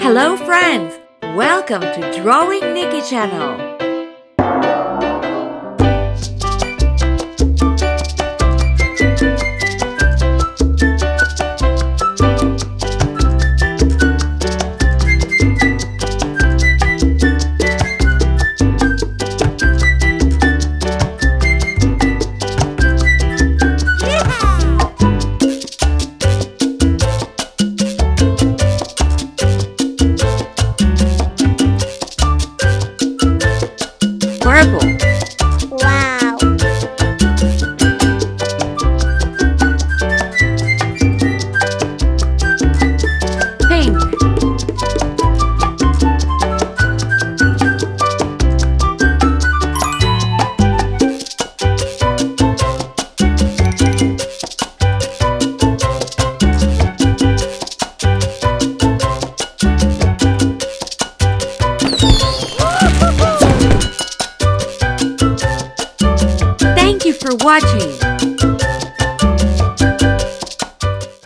Hello friends! Welcome to Drawing Niki channel. Purple, Wow! pink, Thank you for watching.